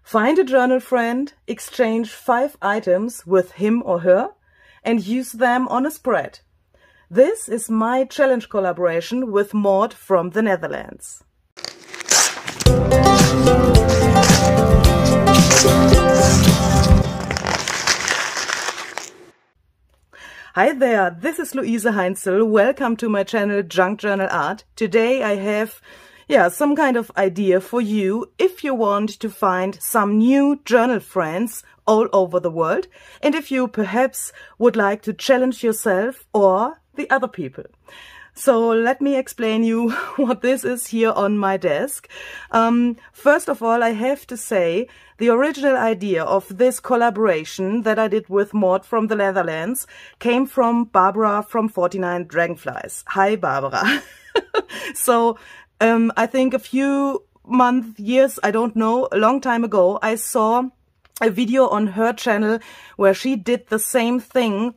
Find a journal friend, exchange 5 items with him or her, and use them on a spread. This is my challenge collaboration with Maud from the Netherlands. Hi there, this is Louise Heinzel. Welcome to my channel Junk Journal Art. Today I have some kind of idea for you if you want to find some new journal friends all over the world, and if you perhaps would like to challenge yourself or the other people. So let me explain you what this is here on my desk. First of all, I have to say the original idea of this collaboration that I did with Maud from the Netherlands came from Barbara from 49 Dragonflies. Hi, Barbara. So I think a few months, years, I don't know, a long time ago, I saw a video on her channel where she did the same thing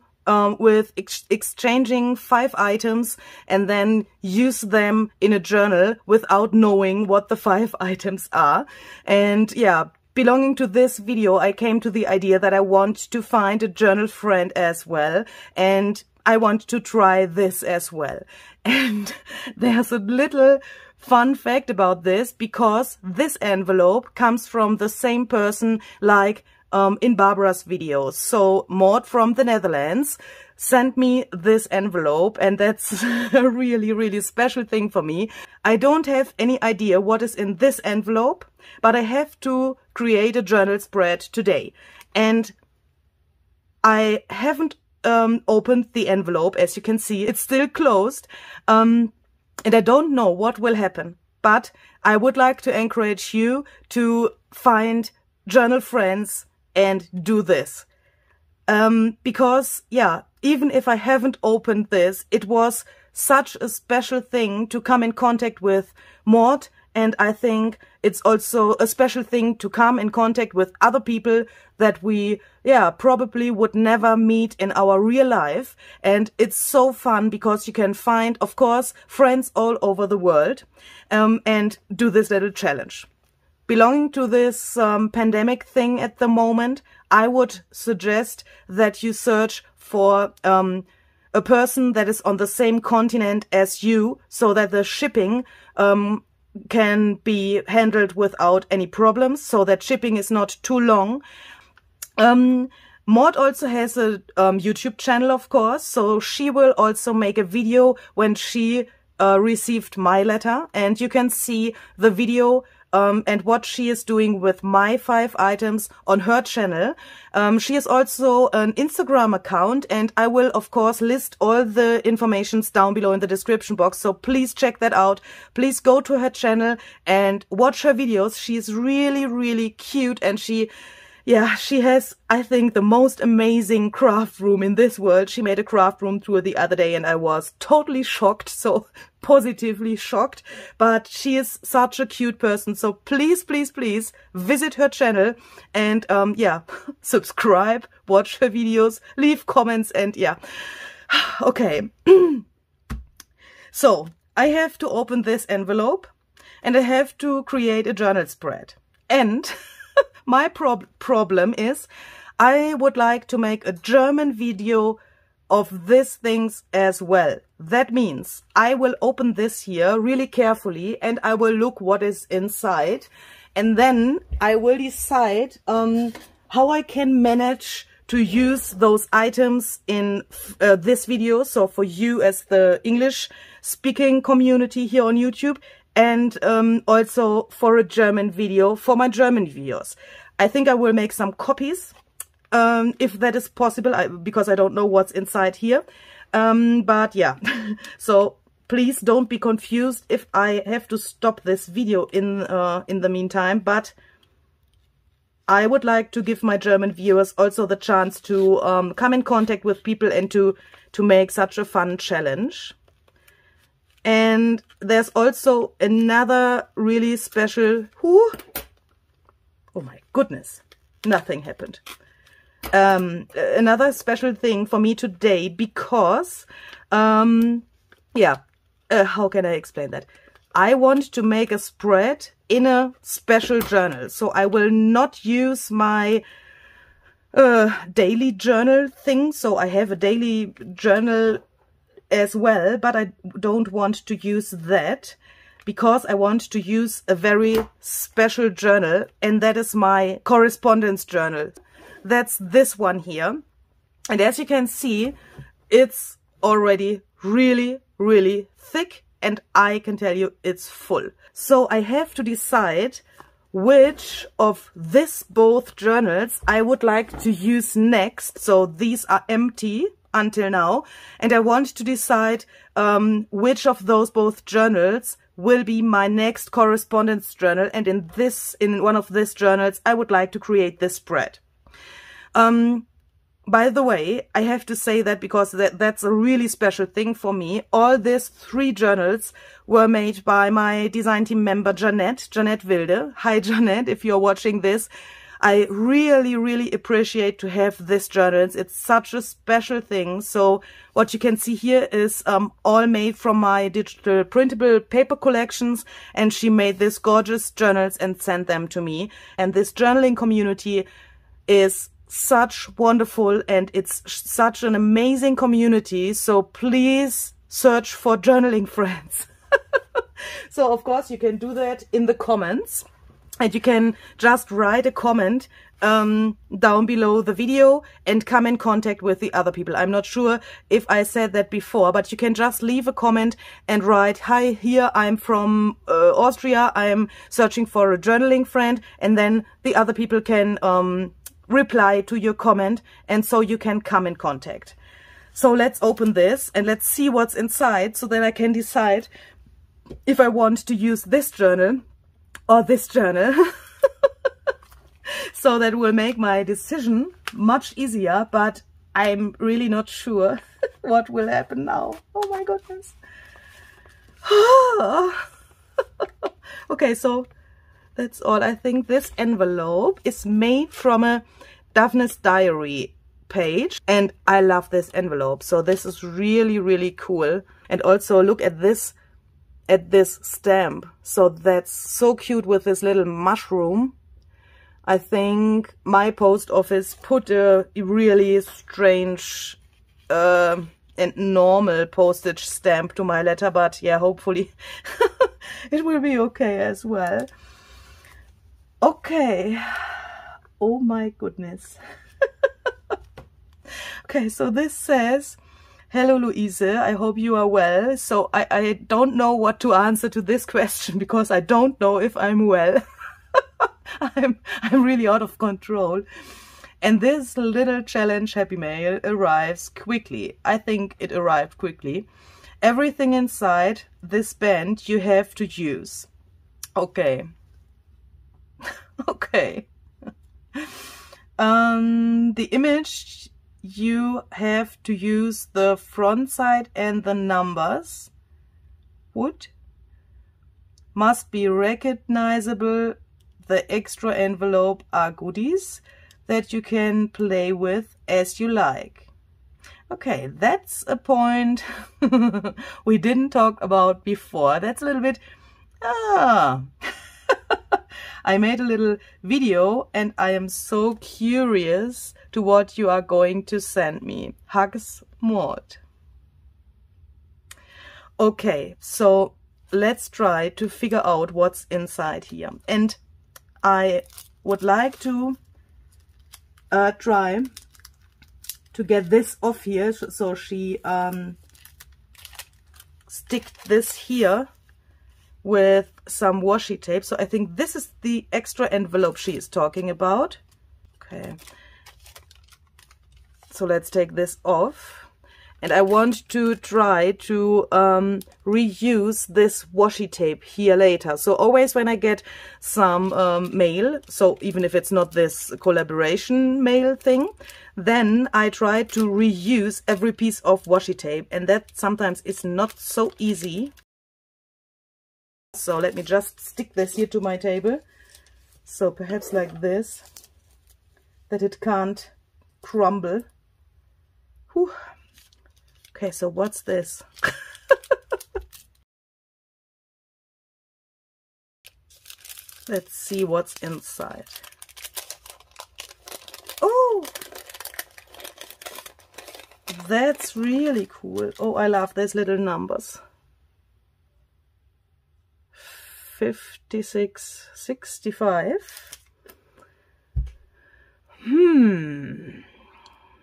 with exchanging 5 items and then use them in a journal without knowing what the 5 items are. And yeah, belonging to this video, I came to the idea that I want to find a journal friend as well, and I want to try this as well. And there's a little fun fact about this, because this envelope comes from the same person like in Barbara's videos. So Maud from the Netherlands sent me this envelope, and that's a really, really special thing for me. I don't have any idea what is in this envelope, but I have to create a journal spread today. And I haven't opened the envelope. As you can see, it's still closed. And I don't know what will happen, but I would like to encourage you to find journal friends and do this. Because, yeah, even if I haven't opened this, it was such a special thing to come in contact with Maud, and I think it's also a special thing to come in contact with other people that we, probably would never meet in our real life. And it's so fun because you can find, of course, friends all over the world, and do this little challenge. Belonging to this pandemic thing at the moment, I would suggest that you search for a person that is on the same continent as you, so that the shipping can be handled without any problems, so that shipping is not too long. Maud also has a YouTube channel, of course, so she will also make a video when she received my letter, and you can see the video and what she is doing with my 5 items on her channel. She has also an Instagram account, and I will of course list all the informations down below in the description box, so please check that out. Please go to her channel and watch her videos. She is really, really cute, and she has, I think, the most amazing craft room in this world. She made a craft room tour the other day and I was totally shocked, so positively shocked. But she is such a cute person, so please, please, please visit her channel and subscribe, watch her videos, leave comments, and okay. So I have to open this envelope and I have to create a journal spread. And my problem is I would like to make a German video of these things as well. That means I will open this here really carefully and I will look what is inside, and then I will decide how I can manage to use those items in this video. So for you as the English speaking community here on YouTube, and also for a German video for my German viewers. I think I will make some copies, if that is possible, because I don't know what's inside here. But yeah, so please don't be confused if I have to stop this video in the meantime. But I would like to give my German viewers also the chance to come in contact with people and to make such a fun challenge. And there's also another really special... Oh my goodness, nothing happened. Another special thing for me today, because, how can I explain that? I want to make a spread in a special journal. So I will not use my daily journal thing. So I have a daily journal as well, but I don't want to use that because I want to use a very special journal, and that is my correspondence journal. That's this one here. And as you can see, it's already really, really thick, and I can tell you it's full. So I have to decide which of these both journals I would like to use next. So these are empty until now, and I want to decide which of those both journals will be my next correspondence journal, and in one of these journals I would like to create this spread. By the way, I have to say that because that's a really special thing for me. All these 3 journals were made by my design team member Jeanette Wilde. Hi Jeanette, if you're watching this. I really, really appreciate to have these journals. It's such a special thing. So what you can see here is all made from my digital printable paper collections, and she made these gorgeous journals and sent them to me. And this journaling community is such wonderful, and it's such an amazing community. So please search for journaling friends. So of course you can do that in the comments. And you can just write a comment down below the video and come in contact with the other people. I'm not sure if I said that before, but you can just leave a comment and write, hi, here I'm from Austria, I'm searching for a journaling friend, and then the other people can reply to your comment, and so you can come in contact. So let's open this and let's see what's inside, so that I can decide if I want to use this journal or this journal. So that will make my decision much easier, but I'm really not sure what will happen now. Oh my goodness. Okay, so that's all. I think this envelope is made from a Daphne's Diary page, and I love this envelope. So this is really, really cool. And also look at this stamp. So that's so cute with this little mushroom. I think my post office put a really strange and normal postage stamp to my letter, but yeah, hopefully it will be okay as well. Okay. Oh my goodness. Okay, so this says, hello Louise, I hope you are well. So I don't know what to answer to this question, because I don't know if I'm well. I'm really out of control. And this little challenge happy mail arrives quickly. I think it arrived quickly. Everything inside this band you have to use. Okay. Okay. The image, you have to use the front side and the numbers. Wood must be recognizable. The extra envelope are goodies that you can play with as you like. Okay, that's a point we didn't talk about before. That's a little bit, I made a little video and I am so curious to what you are going to send me. Hugs, Maud. Okay, so let's try to figure out what's inside here. And I would like to try to get this off here. So she sticked this here with some washi tape. So I think this is the extra envelope she is talking about. Okay. So let's take this off. And I want to try to reuse this washi tape here later. So always when I get some mail, so even if it's not this collaboration mail thing, then I try to reuse every piece of washi tape. And that sometimes is not so easy. So let me just stick this here to my table. So perhaps like this, that it can't crumble. Whew. Okay, so what's this? Let's see what's inside. Oh! That's really cool. Oh, I love these little numbers. 56, 65.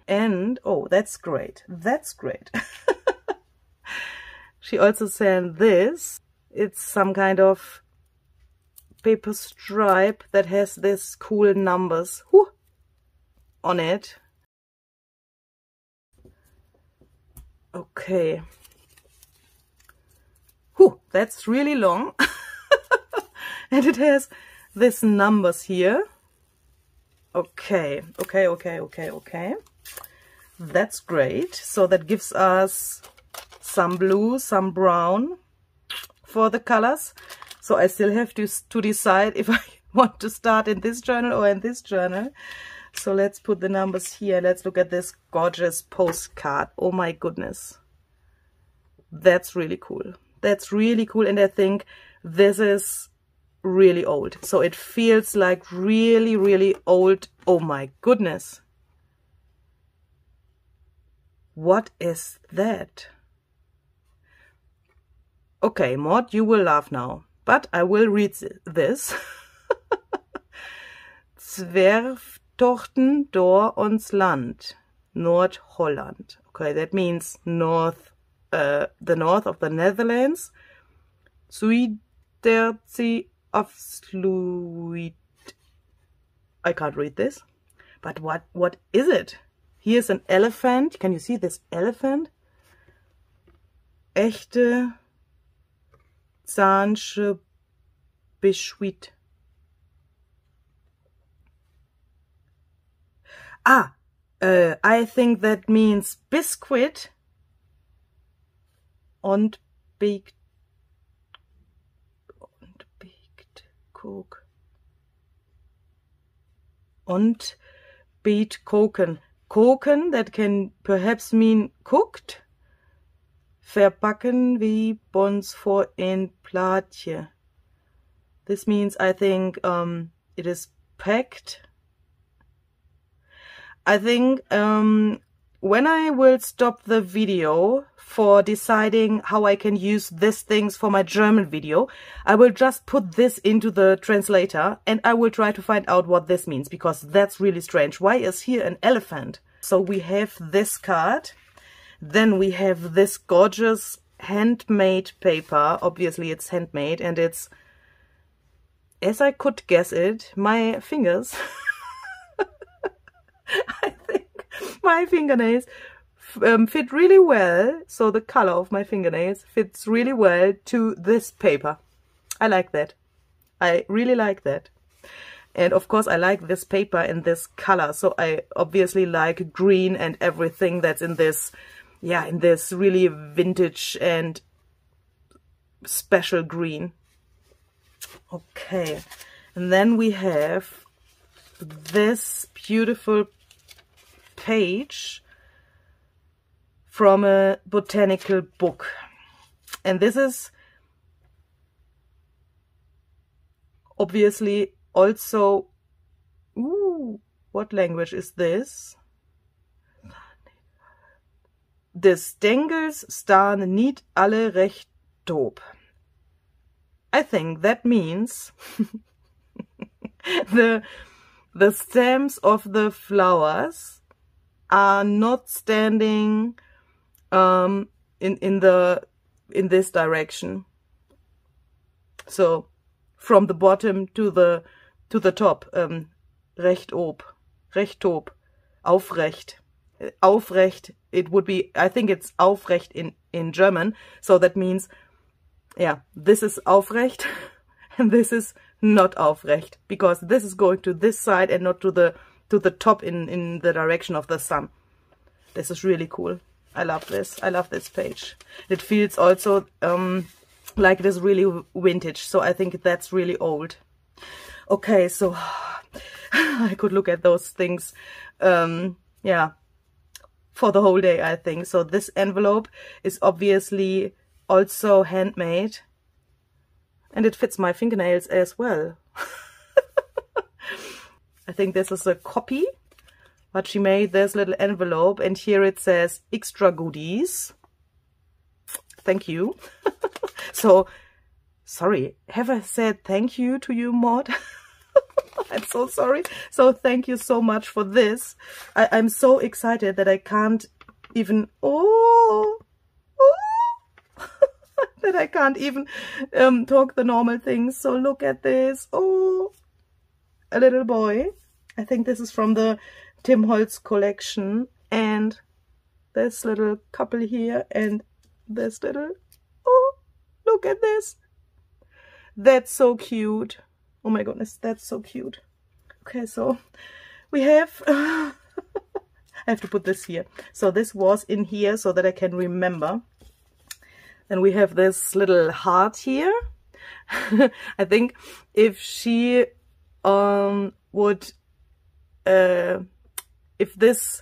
And, oh, that's great. That's great. She also sent this. It's some kind of paper stripe that has this cool numbers on it. Okay. That's really long. And it has these numbers here. Okay. That's great. So that gives us some blue, some brown for the colors. So I still have to decide if I want to start in this journal or in this journal. So let's put the numbers here. Let's look at this gorgeous postcard. Oh my goodness. That's really cool. That's really cool. And I think this is really old. So it feels like really, really old. Oh my goodness. What is that? Okay, Maud, you will laugh now. But I will read this. Zwerftochten door ons land, Noord-Holland. Okay, that means north, the north of the Netherlands. Zuidertzi afsluit. I can't read this. But what is it? Here's an elephant. Can you see this elephant? Echte Zaansche Beschwit. I think that means biscuit und baked cook und baked koken. Koken, that can perhaps mean cooked. Verpacken wie Bons voor een plaatje. This means, I think, it is packed. I think when I will stop the video for deciding how I can use these things for my German video, I will just put this into the translator and I will try to find out what this means, because that's really strange. Why is here an elephant? So we have this card. Then we have this gorgeous handmade paper. Obviously it's handmade and it's, as I could guess it, my fingers. I think my fingernails fit really well. So the color of my fingernails fits really well to this paper. I like that. I really like that. And of course I like this paper in this color. So I obviously like green and everything that's in this, yeah, in this really vintage and special green. Okay. And then we have this beautiful page from a botanical book. And this is obviously also, what language is this? De stengels staan niet alle rechtop. I think that means the stems of the flowers are not standing in this direction. So from the bottom to the top, rechtop, aufrecht. Aufrecht, it would be, I think it's aufrecht in German. So that means, yeah, this is aufrecht and this is not aufrecht, because this is going to this side and not to the top in the direction of the sun. This is really cool. I love this. I love this page. It feels also like it is really vintage. So I think that's really old. Okay, so I could look at those things, yeah, for the whole day, I think. So this envelope is obviously also handmade. And it fits my fingernails as well. I think this is a copy, but she made this little envelope, and here it says extra goodies. Thank you. So, sorry, have I said thank you to you, Maud? I'm so sorry. So thank you so much for this. I'm so excited that I can't even, that I can't even talk the normal things. So look at this. Oh, a little boy. I think this is from the Tim Holtz collection. And this little couple here and this little, oh, look at this. That's so cute. Oh my goodness, that's so cute. Okay, so we have, I have to put this here. So this was in here so that I can remember. Then we have this little heart here. I think if she would, if this,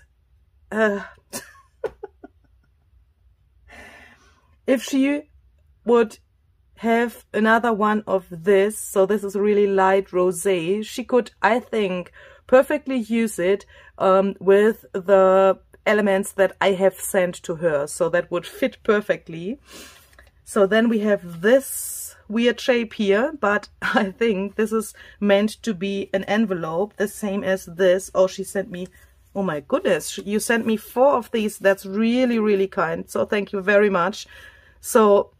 if she would have another one of this, so this is really light rosé, she could, I think, perfectly use it with the elements that I have sent to her, so that would fit perfectly. So then we have this weird shape here, but I think this is meant to be an envelope, the same as this. Oh, she sent me, oh my goodness, you sent me 4 of these. That's really, really kind. So thank you very much. So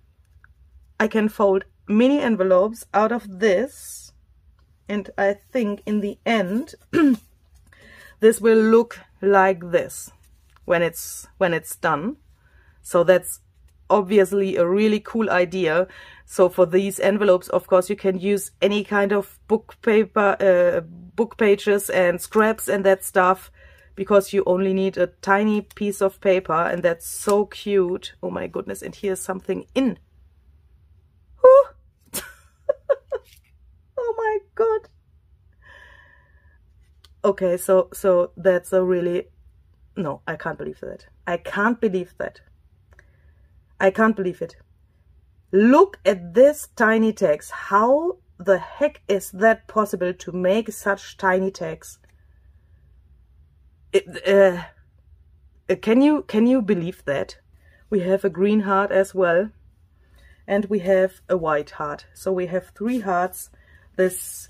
I can fold mini envelopes out of this, and I think in the end this will look like this when it's done. So that's obviously a really cool idea. So for these envelopes, of course, you can use any kind of book paper, book pages and scraps and that stuff, because you only need a tiny piece of paper, and that's so cute. Oh my goodness, and here's something in. Oh my god. Okay, so that's a really, no, I can't believe that. I can't believe that. I can't believe it. Look at this tiny text. How the heck is that possible to make such tiny text? Can you believe that? We have a green heart as well, and we have a white heart. So we have 3 hearts. This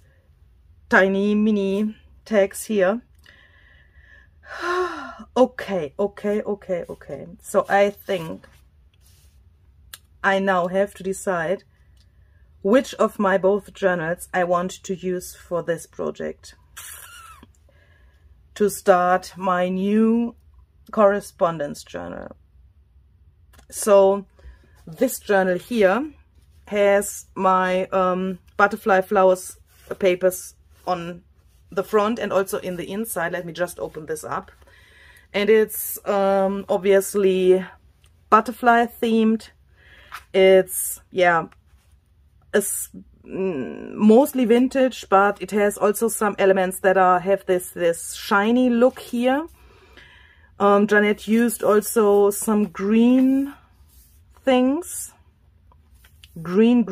tiny mini text here. Okay. So I think I now have to decide which of my both journals I want to use for this project, to start my new correspondence journal. So this journal here has my butterfly flowers papers on the front and also in the inside. Let me just open this up. And it's obviously butterfly themed. It's, yeah, it's mostly vintage, but it has also some elements that have this shiny look here. Jeanette used also some green things. Green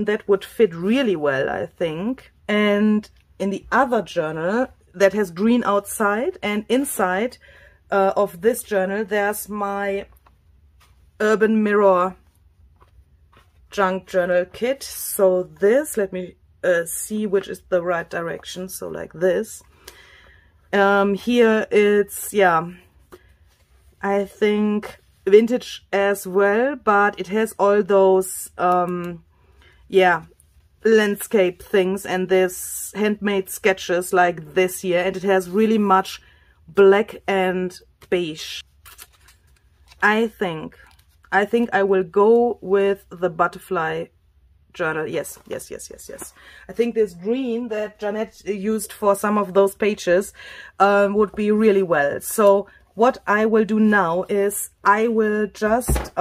that would fit really well, I think. And in the other journal that has green outside, and inside of this journal there's my Urban Mirror junk journal kit. So this, let me see which is the right direction. So like this. Here it's, yeah, I think vintage as well, but it has all those yeah, landscape things and this handmade sketches like this here, and it has really much black and beige. I think I will go with the butterfly journal. Yes. I think this green that Jeanette used for some of those pages would be really well. So what I will do now is I will just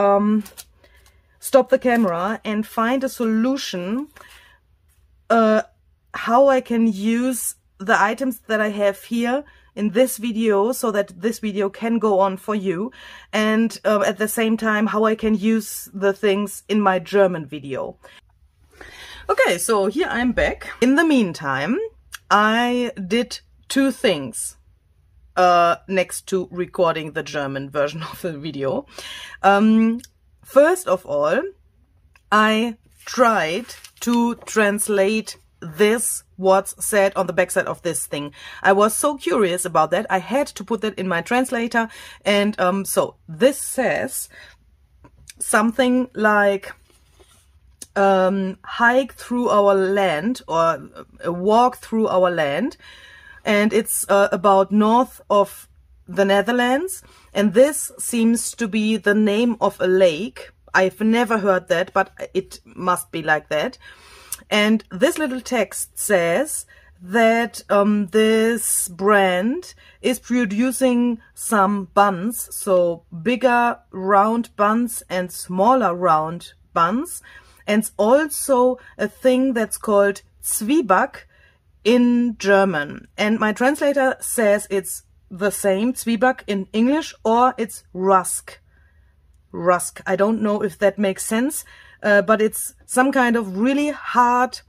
stop the camera and find a solution how I can use the items that I have here in this video, so that this video can go on for you, and at the same time how I can use the things in my German video. Okay, so here I'm back. In the meantime, I did two things next to recording the German version of the video. First of all, I tried to translate this, what's said on the backside of this thing. I was so curious about that. I had to put that in my translator. And so this says something like hike through our land, or walk through our land. And it's about north of the Netherlands. And this seems to be the name of a lake. I've never heard that, but it must be like that. And this little text says that this brand is producing some buns, so bigger round buns and smaller round buns. And it's also a thing that's called Zwieback in German. And my translator says it's the same, Zwieback in English, or it's rusk. Rusk. I don't know if that makes sense, but it's some kind of really hard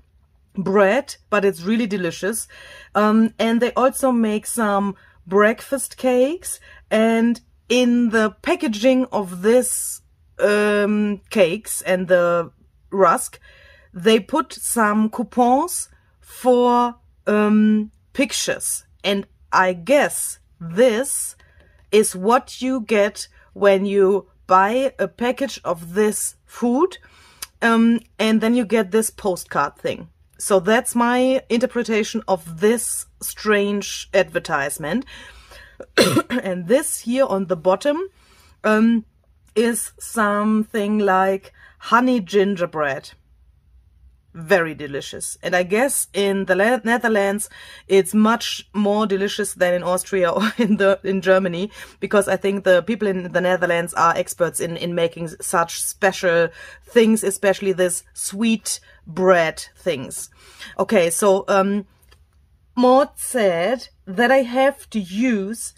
bread, but it's really delicious. And they also make some breakfast cakes, and in the packaging of this cakes and the rusk, they put some coupons for pictures. And I guess this is what you get when you buy a package of this food, and then you get this postcard thing. So that's my interpretation of this strange advertisement. And this here on the bottom is something like honey gingerbread. Very delicious. And I guess in the Netherlands it's much more delicious than in Austria or in Germany, because I think the people in the Netherlands are experts in making such special things, especially this sweet bread things. Okay, so Maud said that I have to use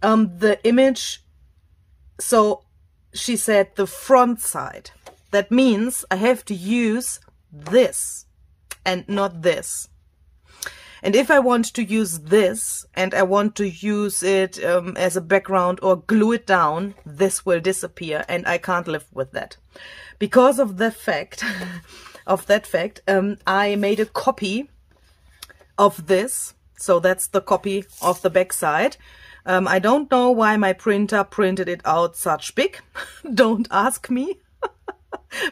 the image, so she said the front side. That means I have to use this and not this. And if I want to use this and I want to use it as a background or glue it down, this will disappear, and I can't live with that. Because of the fact I made a copy of this. So that's the copy of the back side. I don't know why my printer printed it out such big. Don't ask me.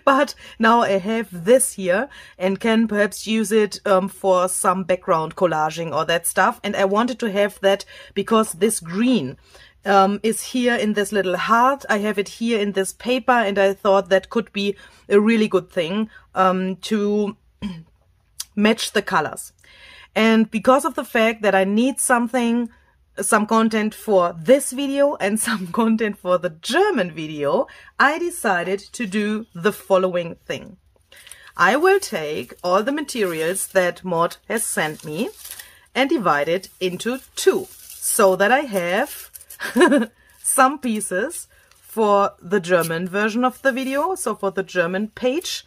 But now I have this here and can perhaps use it for some background collaging or that stuff. And I wanted to have that because this green is here in this little heart. I have it here in this paper, and I thought that could be a really good thing to match the colors. And because of the fact that I need some content for this video and some content for the German video, I decided to do the following thing. I will take all the materials that Maud has sent me and divide it into two, so that I have some pieces for the German version of the video, so for the German page,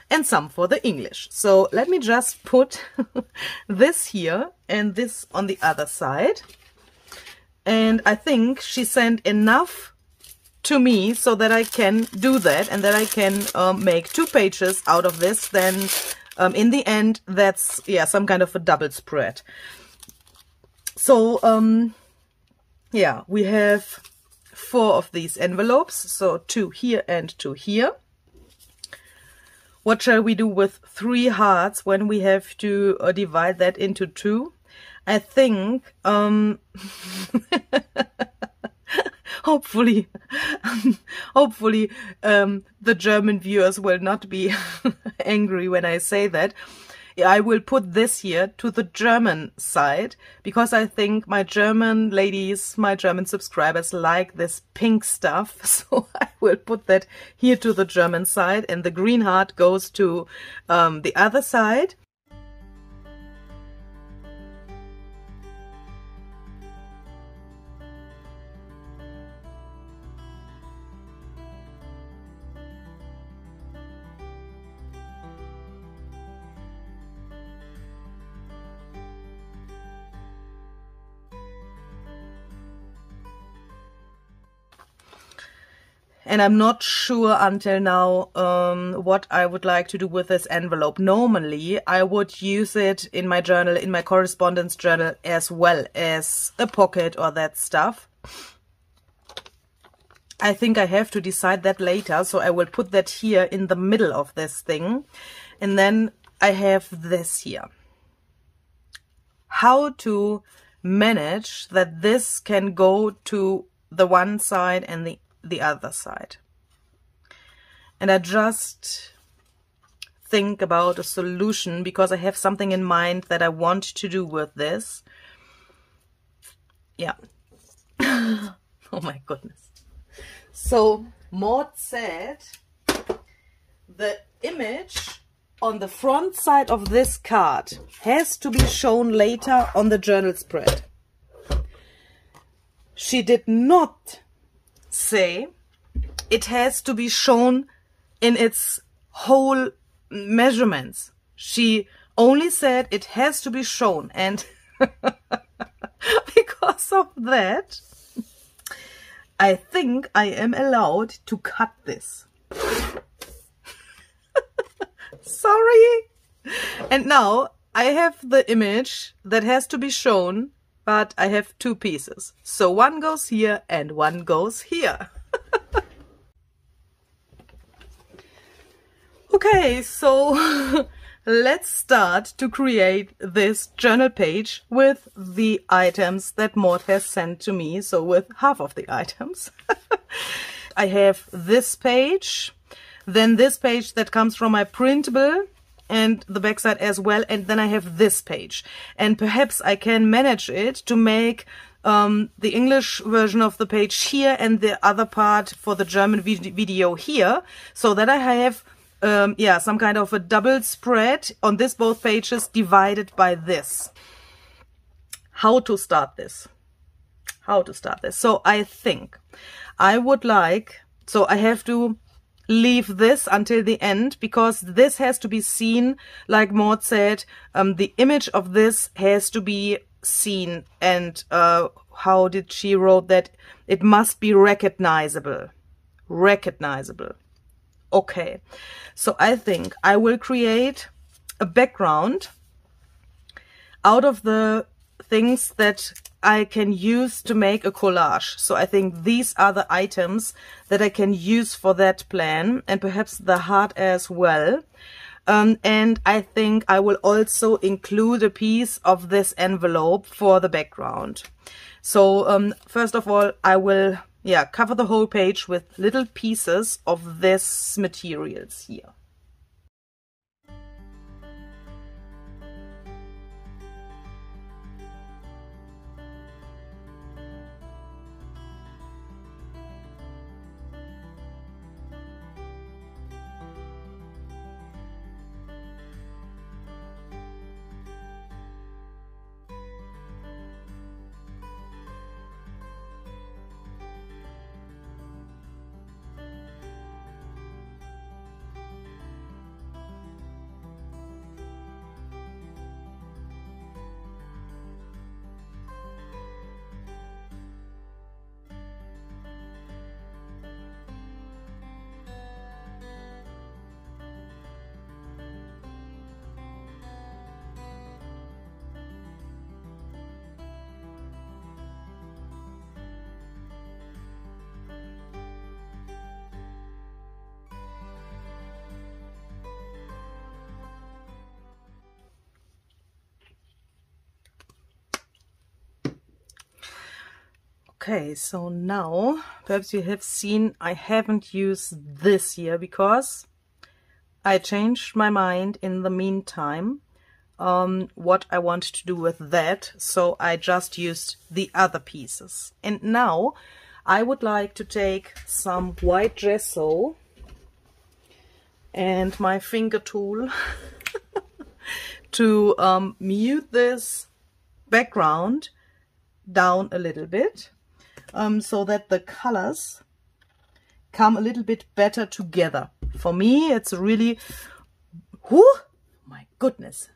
and some for the English. So let me just put this here and this on the other side. And I think she sent enough to me so that I can do that, and that I can make 2 pages out of this. Then in the end, that's, yeah, some kind of a double spread. So yeah, we have 4 of these envelopes, so 2 here and 2 here. What shall we do with 3 hearts when we have to divide that into 2? I think, hopefully, the German viewers will not be angry when I say that. I will put this here to the German side, because I think my German ladies, my German subscribers like this pink stuff. So I will put that here to the German side, and the green heart goes to the other side. and I'm not sure until now what I would like to do with this envelope. Normally, I would use it in my journal, in my correspondence journal, as well as a pocket or that stuff. I think I have to decide that later, so I will put that here in the middle of this thing. And then I have this here. How to manage that this can go to the one side and the other side. And I just think about a solution because I have something in mind that I want to do with this. Yeah. Oh my goodness. So Maud said the image on the front side of this card has to be shown later on the journal spread. She did not say it has to be shown in its whole measurements. She only said it has to be shown, and because of that, I think I am allowed to cut this. Sorry. And now I have the image that has to be shown, but I have two pieces. So one goes here and one goes here. Okay, so let's start to create this journal page with the items that Maud has sent to me. So with half of the items. I have this page, then this page that comes from my printable, and the backside as well, and then I have this page. And perhaps I can manage it to make the English version of the page here and the other part for the German video here, so that I have yeah, some kind of a double spread on this both pages divided by this. How to start this? How to start this? So I think I would like, so I have to leave this until the end because this has to be seen, like Maud said, the image of this has to be seen, and how did she wrote that? It must be recognizable. Recognizable. Okay, so I think I will create a background out of the things that I can use to make a collage. So I think these are the items that I can use for that plan, and perhaps the heart as well. And I think I will also include a piece of this envelope for the background. So first of all, I will cover the whole page with little pieces of this materials here. Okay, so now perhaps you have seen I haven't used this here because I changed my mind in the meantime what I want to do with that, so I just used the other pieces. And now I would like to take some white gesso and my finger tool to mute this background down a little bit. So that the colors come a little bit better together. For me, it's really, whoo, my goodness,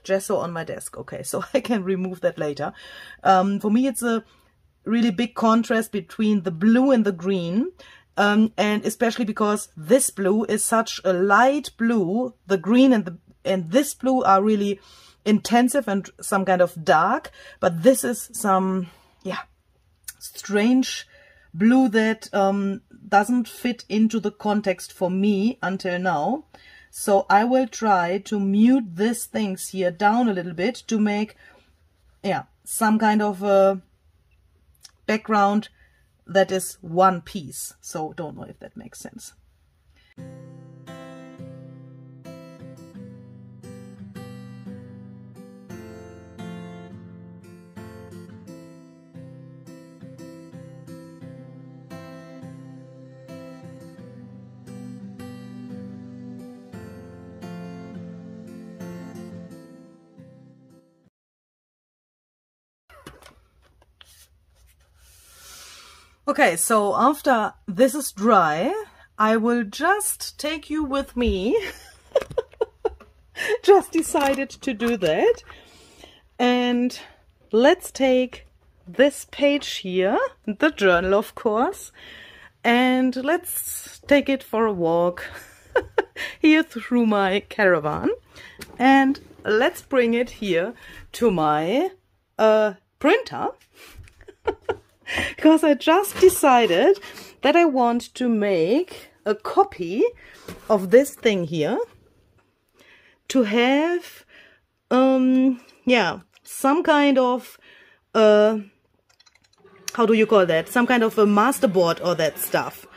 gesso on my desk. Okay, so I can remove that later. For me, it's a really big contrast between the blue and the green. And especially because this blue is such a light blue. The green and this blue are really intensive and some kind of dark, but this is some, yeah, strange blue that doesn't fit into the context for me until now. So I will try to mute these things here down a little bit to make, yeah, some kind of a background that is one piece. So don't know if that makes sense. Okay, so after this is dry, I will just take you with me. Just decided to do that. And let's take this page here, the journal of course, and let's take it for a walk here through my caravan. And let's bring it here to my printer. Because I just decided that I want to make a copy of this thing here to have, yeah, some kind of, how do you call that? Some kind of a masterboard or that stuff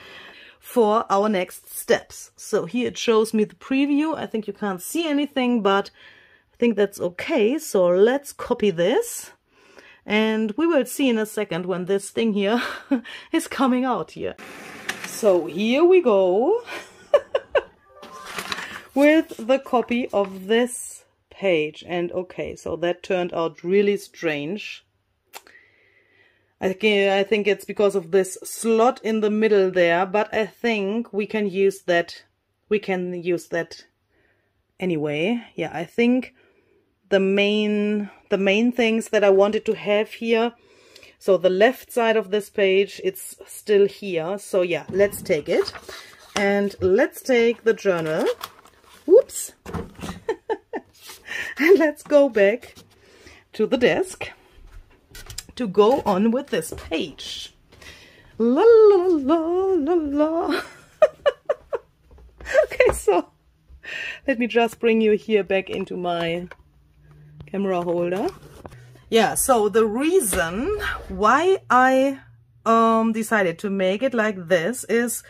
for our next steps. So here it shows me the preview. I think you can't see anything, but I think that's okay. So let's copy this. And we will see in a second when this thing here is coming out here. So here we go with the copy of this page. And okay, so that turned out really strange. I think it's because of this slot in the middle there, but I think we can use that. We can use that anyway. Yeah, I think the main things that I wanted to have here. So the left side of this page, it's still here. So yeah, let's take it. And let's take the journal. Whoops. And let's go back to the desk to go on with this page. La la la la la. Okay, so let me just bring you here back into my camera holder. Yeah, so the reason why I decided to make it like this is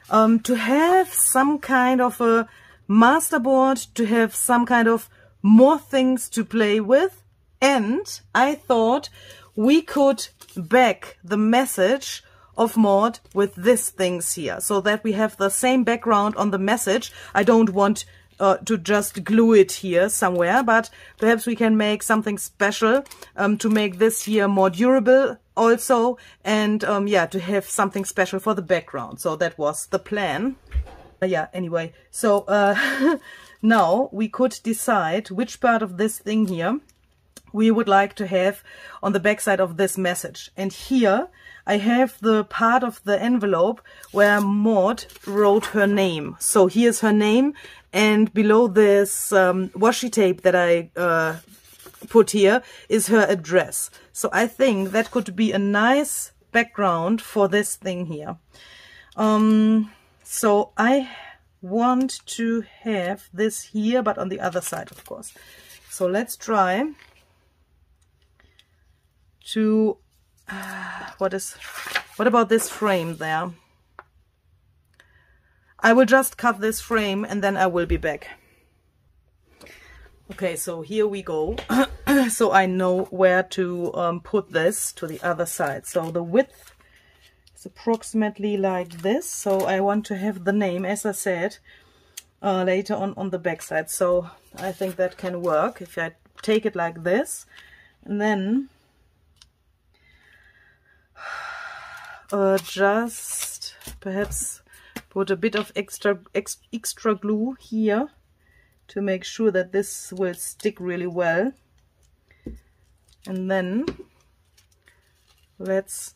to have some kind of a masterboard, to have some kind of more things to play with. And I thought we could back the message of Maud with these things here, so that we have the same background on the message. I don't want to just glue it here somewhere, but perhaps we can make something special to make this here more durable also, and yeah, to have something special for the background. So that was the plan. Yeah, anyway, so now we could decide which part of this thing here we would like to have on the back side of this message. And here I have the part of the envelope where Maud wrote her name. So here's her name, and below this washi tape that I put here is her address. So I think that could be a nice background for this thing here. So I want to have this here, but on the other side, of course. So let's try to, what about this frame there? I will just cut this frame and then I will be back. Okay, so here we go. So I know where to put this to the other side. So the width is approximately like this. So I want to have the name, as I said, later on the back side. So I think that can work if I take it like this, and then just perhaps put a bit of extra glue here to make sure that this will stick really well. And then let's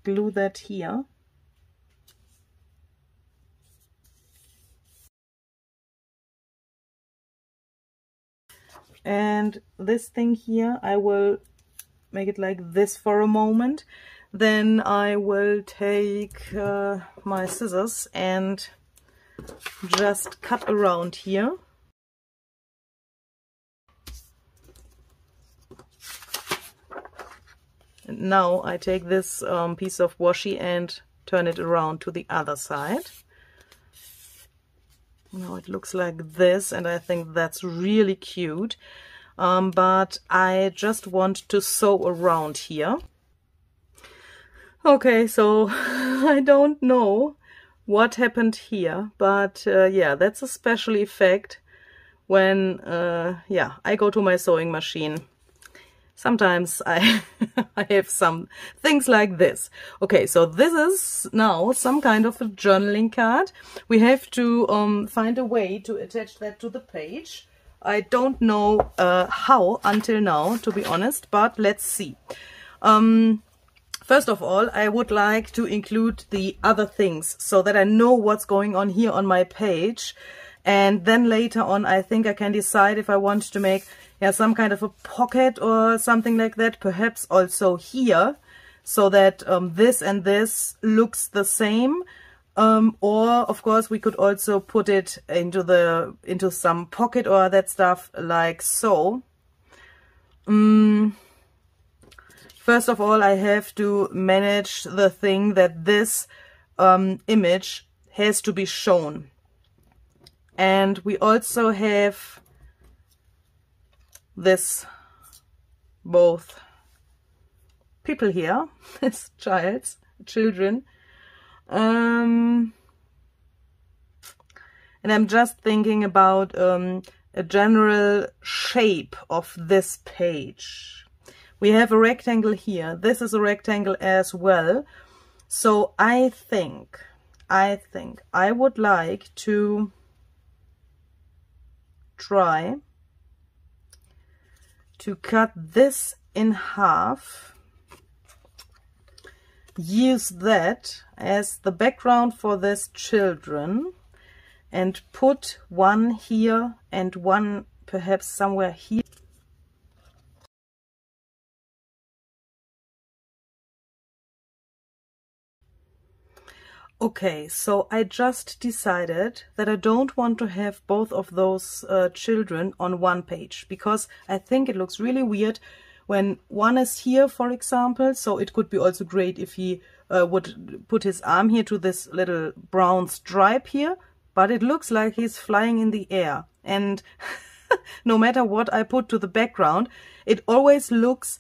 glue that here. and this thing here, I will make it like this for a moment. Then I will take my scissors and just cut around here. And now I take this piece of washi and turn it around to the other side. Now it looks like this, and I think that's really cute. But I just want to sew around here. Okay, so I don't know what happened here, but yeah, that's a special effect when yeah, I go to my sewing machine. Sometimes I have some things like this. Okay, so this is now some kind of a journaling card. We have to find a way to attach that to the page. I don't know how until now, to be honest, but let's see. First of all, I would like to include the other things so that I know what's going on here on my page. And then later on, I think I can decide if I want to make some kind of a pocket or something like that, perhaps also here, so that this and this looks the same. Or of course we could also put it into some pocket or that stuff like so. First of all, I have to manage the thing that this image has to be shown. And we also have this, both people here, as children. And I'm just thinking about a general shape of this page. We have a rectangle here. This is a rectangle as well. So I think I would like to try to cut this in half, use that as the background for this children, and put one here and one perhaps somewhere here. Okay, so I just decided that I don't want to have both of those children on one page, because I think it looks really weird when one is here, for example. So it could be also great if he would put his arm here to this little brown stripe here, but it looks like he's flying in the air. And no matter what I put to the background, it always looks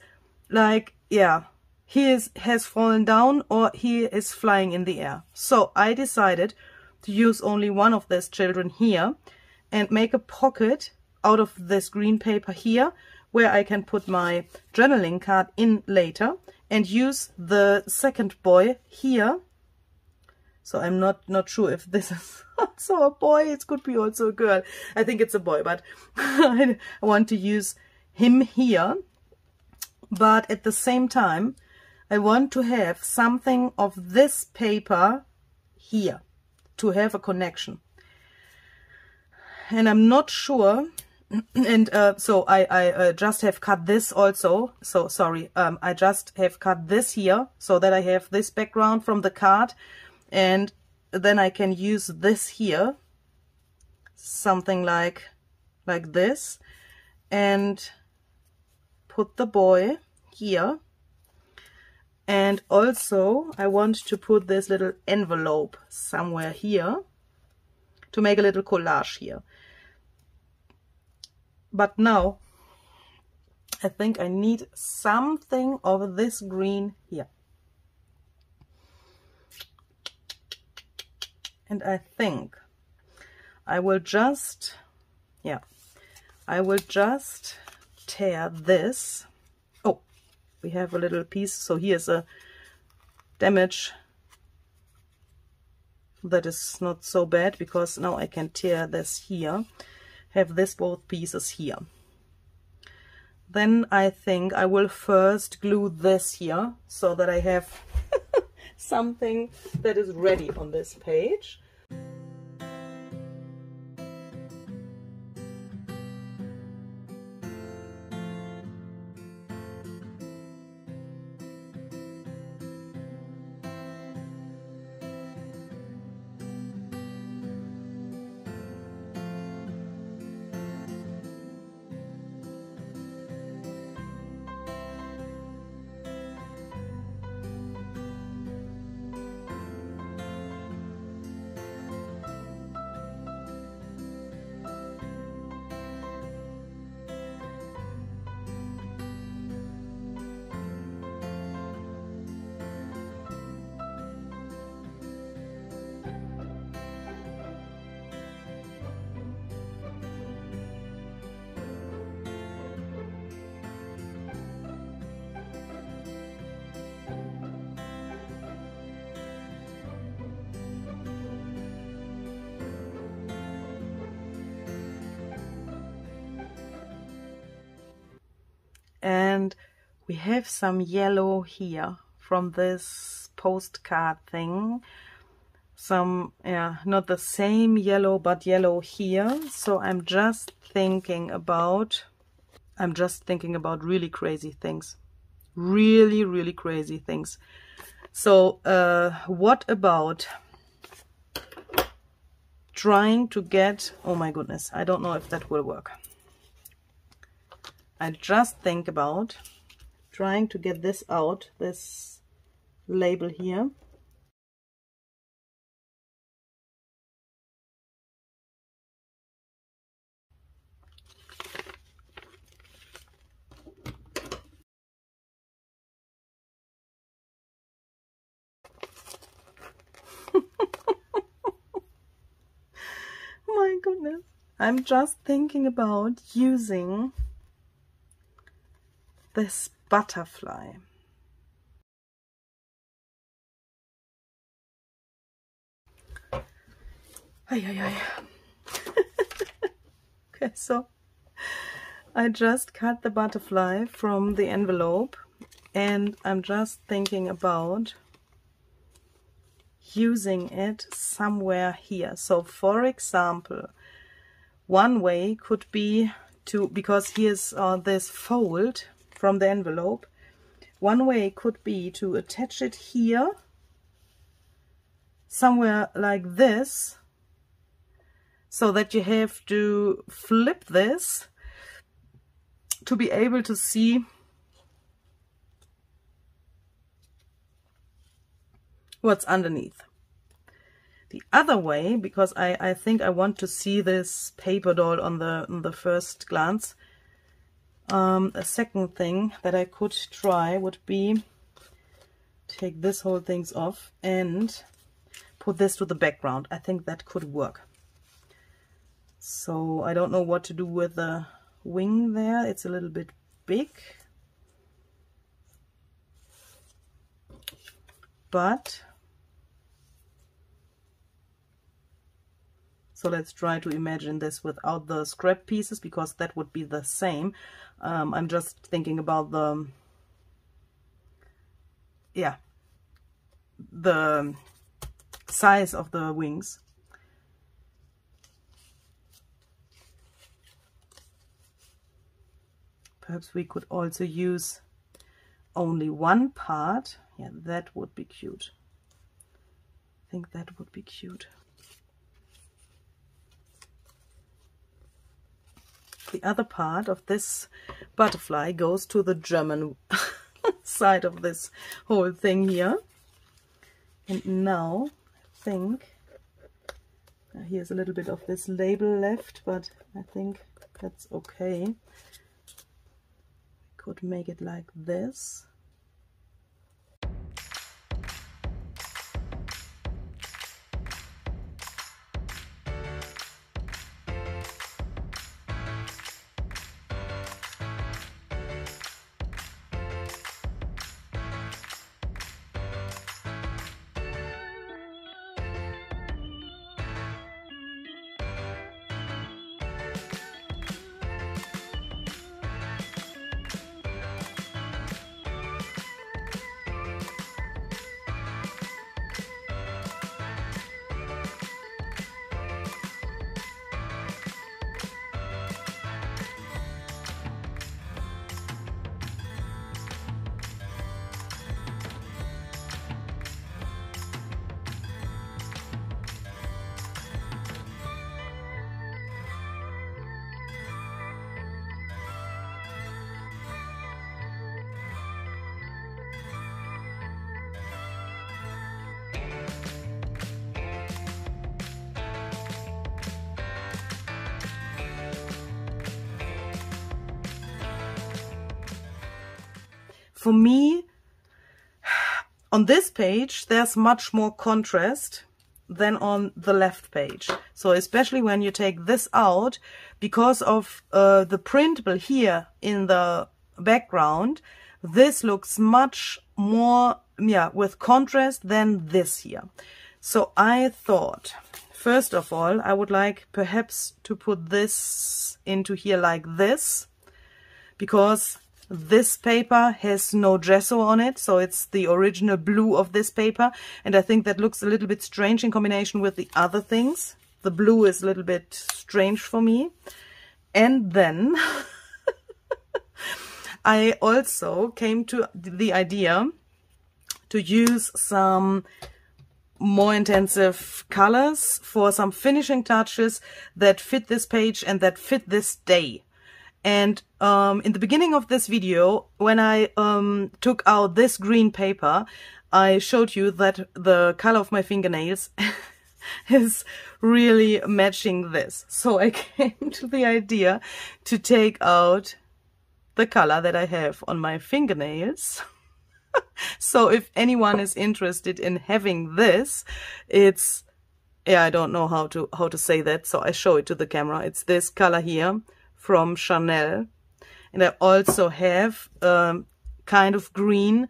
like, yeah, he has fallen down or he is flying in the air. So I decided to use only one of these children here and make a pocket out of this green paper here, where I can put my journaling card in later, and use the second boy here. So I'm not sure if this is also a boy. It could be also a girl. I think it's a boy, but I want to use him here. But at the same time, I want to have something of this paper here to have a connection. And I'm not sure, and so I just have cut this also. So sorry, I just have cut this here so that I have this background from the card, and then I can use this here, something like this, and put the boy here. And also I want to put this little envelope somewhere here to make a little collage here. But now I think I need something of this green here. And I think I will just, tear this. Oh, we have a little piece, so here's a damage that is not so bad, because now I can tear this here, have this both pieces here. Then I think I will first glue this here so that I have something that is ready on this page. and we have some yellow here from this postcard thing. Some, yeah, not the same yellow, but yellow here. So I'm just thinking about really crazy things. Really, really crazy things. So what about trying to get, oh my goodness, I don't know if that will work. I just think about trying to get this out, this label here. My goodness. I'm just thinking about using this butterfly. Okay, so I just cut the butterfly from the envelope, and I'm just thinking about using it somewhere here. So for example, one way could be to, because here's this fold from the envelope, one way could be to attach it here somewhere like this, so that you have to flip this to be able to see what's underneath. The other way, because I think I want to see this paper doll on the first glance, a second thing that I could try would be take this whole things off and put this to the background. I think that could work. So I don't know what to do with the wing there. It's a little bit big, but so let's try to imagine this without the scrap pieces, because that would be the same. I'm just thinking about the size of the wings. Perhaps we could also use only one part. Yeah, that would be cute. I think that would be cute. The other part of this butterfly goes to the German side of this whole thing here. And now I think here's a little bit of this label left, but I think that's okay. Could make it like this. For me, on this page, there's much more contrast than on the left page. So especially when you take this out, because of the printable here in the background, this looks much more, with contrast than this here. So I thought, first of all, I would like perhaps to put this into here like this, because this paper has no gesso on it, so it's the original blue of this paper, and I think that looks a little bit strange in combination with the other things. The blue is a little bit strange for me. And then I also came to the idea to use some more intensive colors for some finishing touches that fit this page and that fit this day. And in the beginning of this video, when I took out this green paper, I showed you that the color of my fingernails is really matching this. So I came to the idea to take out the color that I have on my fingernails. So if anyone is interested in having this, it's, yeah, I don't know how to say that, so I show it to the camera. It's this color here from Chanel. And I also have kind of green.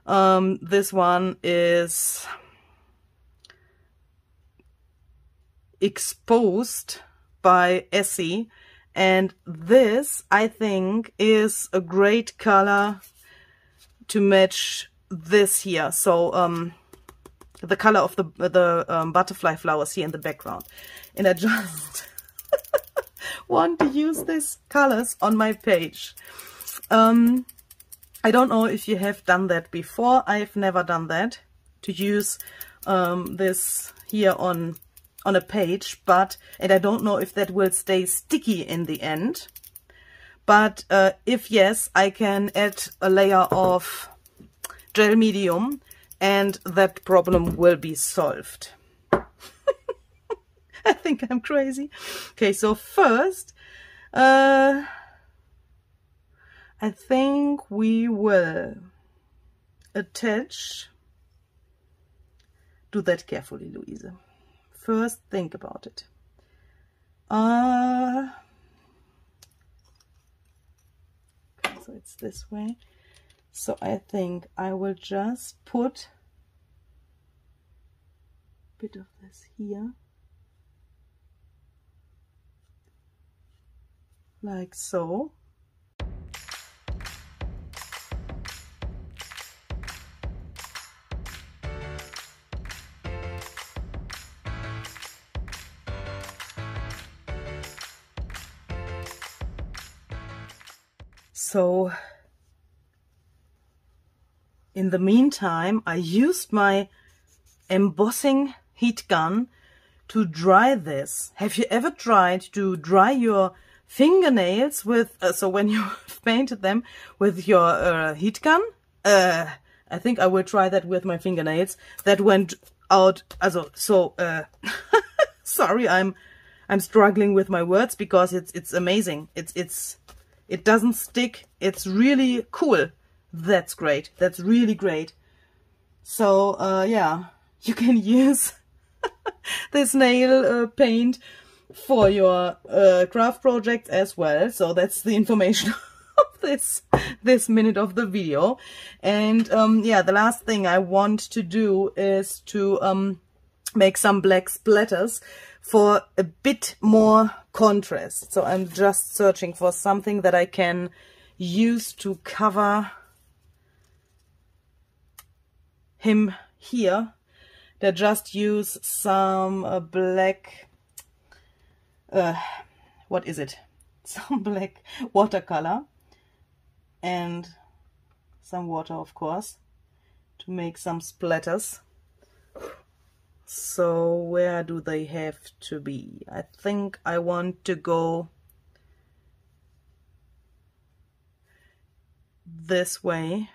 This one is Exposed by Essie, and this I think is a great color to match this here. So the color of the butterfly flowers here in the background, and I just want to use these colors on my page. I don't know if you have done that before. I've never done that, to use this here on a page, and I don't know if that will stay sticky in the end. But if yes, I can add a layer of gel medium and that problem will be solved. I think I'm crazy. Okay, so first, I think we will attach. Do that carefully, Louise. First, think about it. Okay, so it's this way. So I think I will just put a bit of this here, like so. So in the meantime, I used my embossing heat gun to dry this. Have you ever tried to dry your fingernails with, so when you've painted them with your heat gun? I think I will try that with my fingernails. That went out, sorry, I'm struggling with my words because it's amazing. It doesn't stick. It's really cool. That's great. That's really great. So, yeah, you can use this nail paint for your craft project as well. So that's the information of this minute of the video. And yeah, the last thing I want to do is to make some black splatters for a bit more contrast. So I'm just searching for something that I can use to cover him here. That just use some black, what is it? Some black watercolor and some water, of course, to make some splatters. So where do they have to be? I think I want to go this way.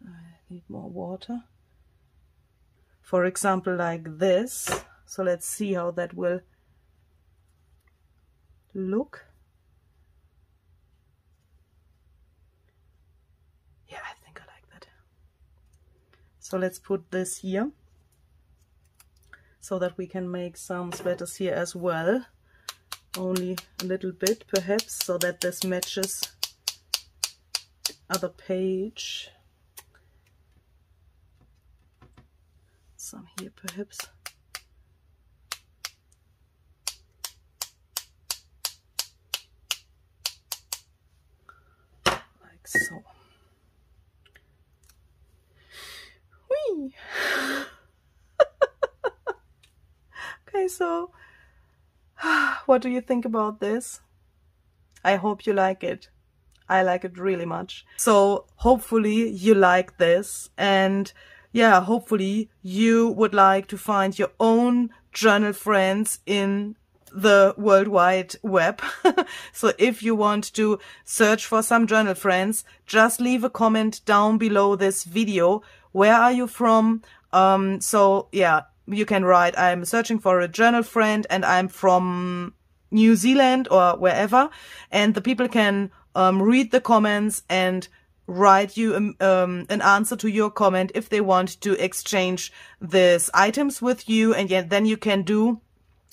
I need more water. For example, like this. So let's see how that will look. Yeah, I think I like that. So let's put this here so that we can make some splatters here as well. Only a little bit perhaps, so that this matches the other page. some here perhaps. Like so. Whee! Okay, so what do you think about this? I hope you like it. I like it really much. So hopefully you like this, and yeah, hopefully you would like to find your own journal friends in the World Wide Web. So if you want to search for some journal friends, just leave a comment down below this video. Where are you from? So yeah, you can write, I'm searching for a journal friend and I'm from New Zealand or wherever, and the people can read the comments and write you an answer to your comment if they want to exchange these items with you, and yet then you can do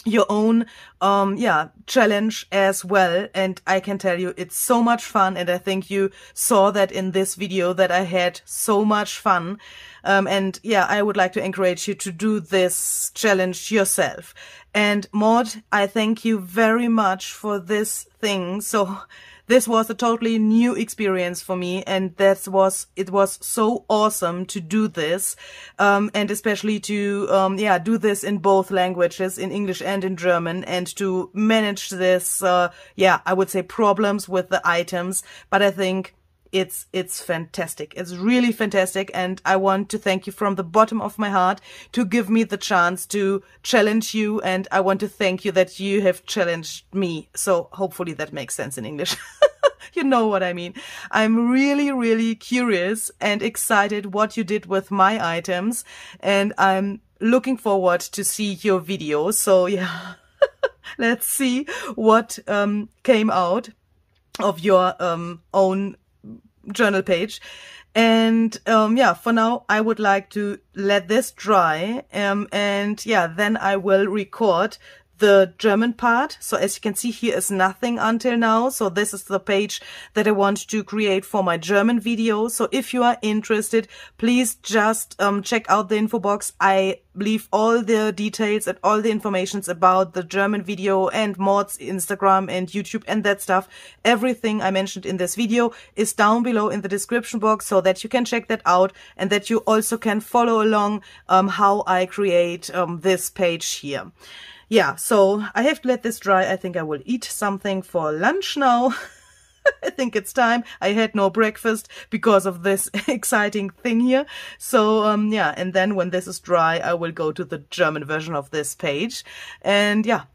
your own challenge as well. And I can tell you it's so much fun, and I think you saw that in this video that I had so much fun. And yeah, I would like to encourage you to do this challenge yourself. And Maud, I thank you very much for this thing. So this was a totally new experience for me, and it was so awesome to do this, and especially to do this in both languages, in English and in German, and to manage this I would say problems with the items. But I think it's fantastic. It's really fantastic, and I want to thank you from the bottom of my heart to give me the chance to challenge you, and I want to thank you that you have challenged me. So hopefully that makes sense in English. You know what I mean. I'm really, really curious and excited what you did with my items, and I'm looking forward to see your videos. So yeah, let's see what came out of your own journal page. And for now I would like to let this dry, and then I will record the German part. So as you can see, here is nothing until now. So this is the page that I want to create for my German video. So if you are interested, please just check out the info box. I leave all the details and all the informations about the German video and Maud's Instagram and YouTube and that stuff. Everything I mentioned in this video is down below in the description box, so that you can check that out, and that you also can follow along how I create this page here. Yeah, so I have to let this dry. I think I will eat something for lunch now. I think it's time. I had no breakfast because of this exciting thing here. So, and then when this is dry, I will go to the German version of this page. And yeah,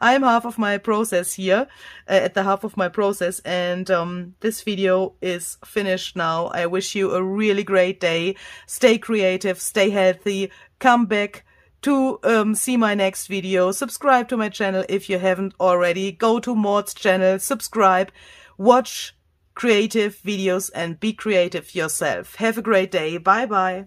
I'm half of my process here, at the half of my process, and this video is finished now. I wish you a really great day. Stay creative, stay healthy, come back to see my next video. Subscribe to my channel if you haven't already. Go to Maud's channel, subscribe, watch creative videos, and be creative yourself. Have a great day. Bye bye.